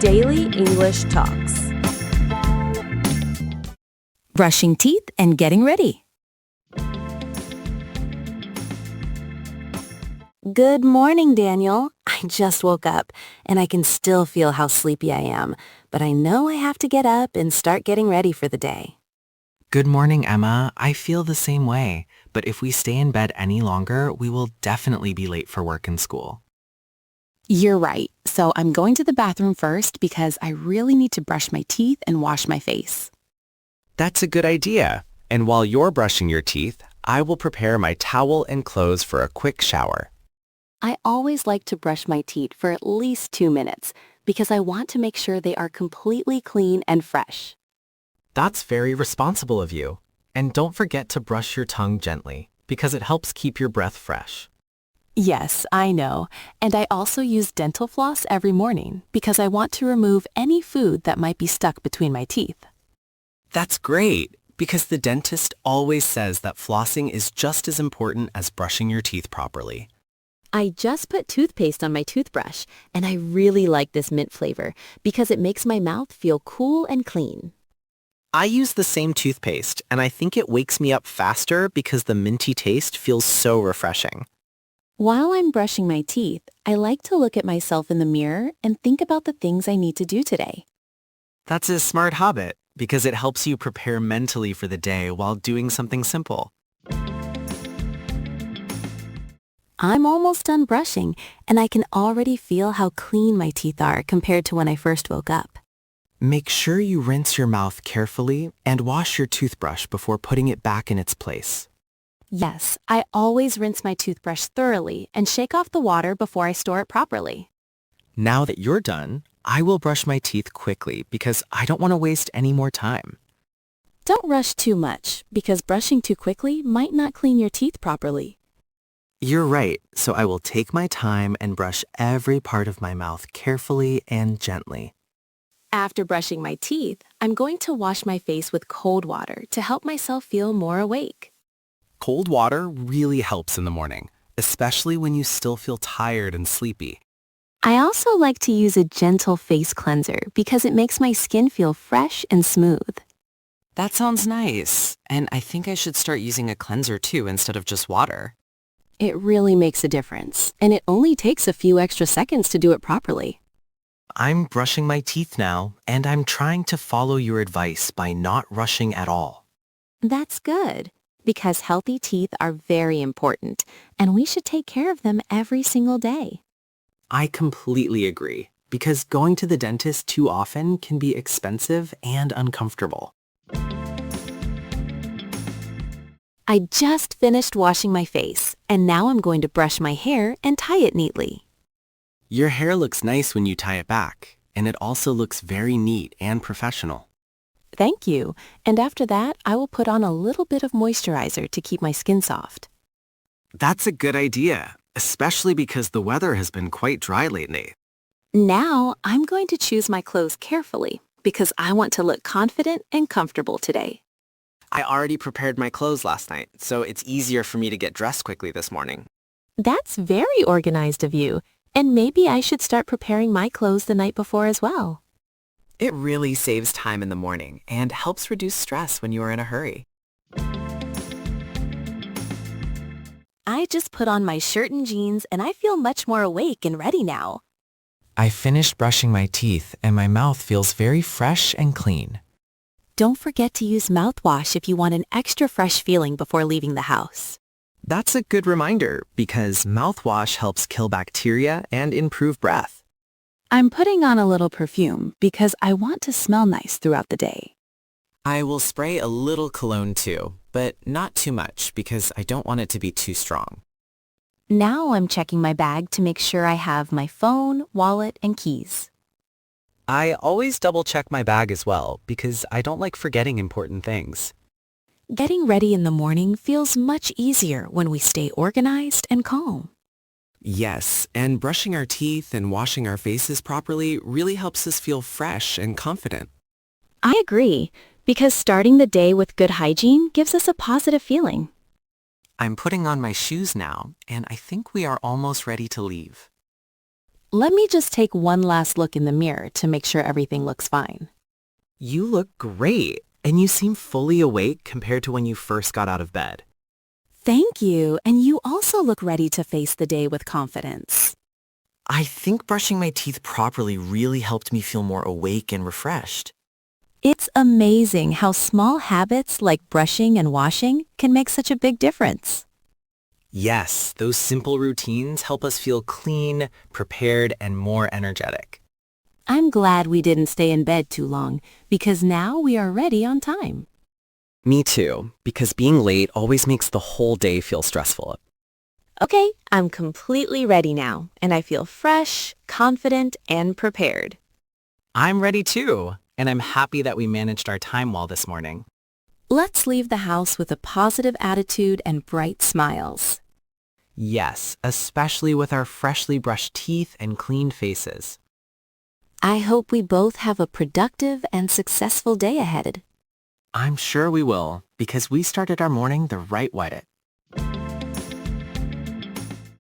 Daily English Talks. Brushing teeth and getting ready. Good morning, Daniel. I just woke up, and I can still feel how sleepy I am, but I know I have to get up and start getting ready for the day. Good morning, Emma. I feel the same way, but if we stay in bed any longer, we will definitely be late for work and school. You're right. So I'm going to the bathroom first because I really need to brush my teeth and wash my face. That's a good idea. And while you're brushing your teeth, I will prepare my towel and clothes for a quick shower. I always like to brush my teeth for at least 2 minutes because I want to make sure they are completely clean and fresh. That's very responsible of you. And don't forget to brush your tongue gently, because it helps keep your breath fresh. Yes, I know. And I also use dental floss every morning because I want to remove any food that might be stuck between my teeth. That's great, because the dentist always says that flossing is just as important as brushing your teeth properly. I just put toothpaste on my toothbrush, and I really like this mint flavor because it makes my mouth feel cool and clean. I use the same toothpaste, and I think it wakes me up faster because the minty taste feels so refreshing. While I'm brushing my teeth, I like to look at myself in the mirror and think about the things I need to do today. That's a smart habit, because it helps you prepare mentally for the day while doing something simple. I'm almost done brushing, and I can already feel how clean my teeth are compared to when I first woke up. Make sure you rinse your mouth carefully and wash your toothbrush before putting it back in its place. Yes, I always rinse my toothbrush thoroughly and shake off the water before I store it properly. Now that you're done, I will brush my teeth quickly because I don't want to waste any more time. Don't rush too much because brushing too quickly might not clean your teeth properly. You're right, so I will take my time and brush every part of my mouth carefully and gently. After brushing my teeth, I'm going to wash my face with cold water to help myself feel more awake. Cold water really helps in the morning, especially when you still feel tired and sleepy. I also like to use a gentle face cleanser because it makes my skin feel fresh and smooth. That sounds nice. And I think I should start using a cleanser too instead of just water. It really makes a difference, and it only takes a few extra seconds to do it properly. I'm brushing my teeth now, and I'm trying to follow your advice by not rushing at all. That's good, because healthy teeth are very important, and we should take care of them every single day. I completely agree, because going to the dentist too often can be expensive and uncomfortable. I just finished washing my face, and now I'm going to brush my hair and tie it neatly. Your hair looks nice when you tie it back, and it also looks very neat and professional. Thank you. And after that, I will put on a little bit of moisturizer to keep my skin soft. That's a good idea, especially because the weather has been quite dry lately. Now, I'm going to choose my clothes carefully because I want to look confident and comfortable today. I already prepared my clothes last night, so it's easier for me to get dressed quickly this morning. That's very organized of you, and maybe I should start preparing my clothes the night before as well. It really saves time in the morning and helps reduce stress when you are in a hurry. I just put on my shirt and jeans, and I feel much more awake and ready now. I finished brushing my teeth, and my mouth feels very fresh and clean. Don't forget to use mouthwash if you want an extra fresh feeling before leaving the house. That's a good reminder, because mouthwash helps kill bacteria and improve breath. I'm putting on a little perfume because I want to smell nice throughout the day. I will spray a little cologne too, but not too much because I don't want it to be too strong. Now I'm checking my bag to make sure I have my phone, wallet, and keys. I always double-check my bag as well, because I don't like forgetting important things. Getting ready in the morning feels much easier when we stay organized and calm. Yes, and brushing our teeth and washing our faces properly really helps us feel fresh and confident. I agree, because starting the day with good hygiene gives us a positive feeling. I'm putting on my shoes now, and I think we are almost ready to leave. Let me just take one last look in the mirror to make sure everything looks fine. You look great, and you seem fully awake compared to when you first got out of bed. Thank you, and you also look ready to face the day with confidence. I think brushing my teeth properly really helped me feel more awake and refreshed. It's amazing how small habits like brushing and washing can make such a big difference. Yes, those simple routines help us feel clean, prepared, and more energetic. I'm glad we didn't stay in bed too long because now we are ready on time. Me too, because being late always makes the whole day feel stressful. Okay, I'm completely ready now, and I feel fresh, confident, and prepared. I'm ready too, and I'm happy that we managed our time well this morning. Let's leave the house with a positive attitude and bright smiles. Yes, especially with our freshly brushed teeth and clean faces. I hope we both have a productive and successful day ahead. I'm sure we will, because we started our morning the right way.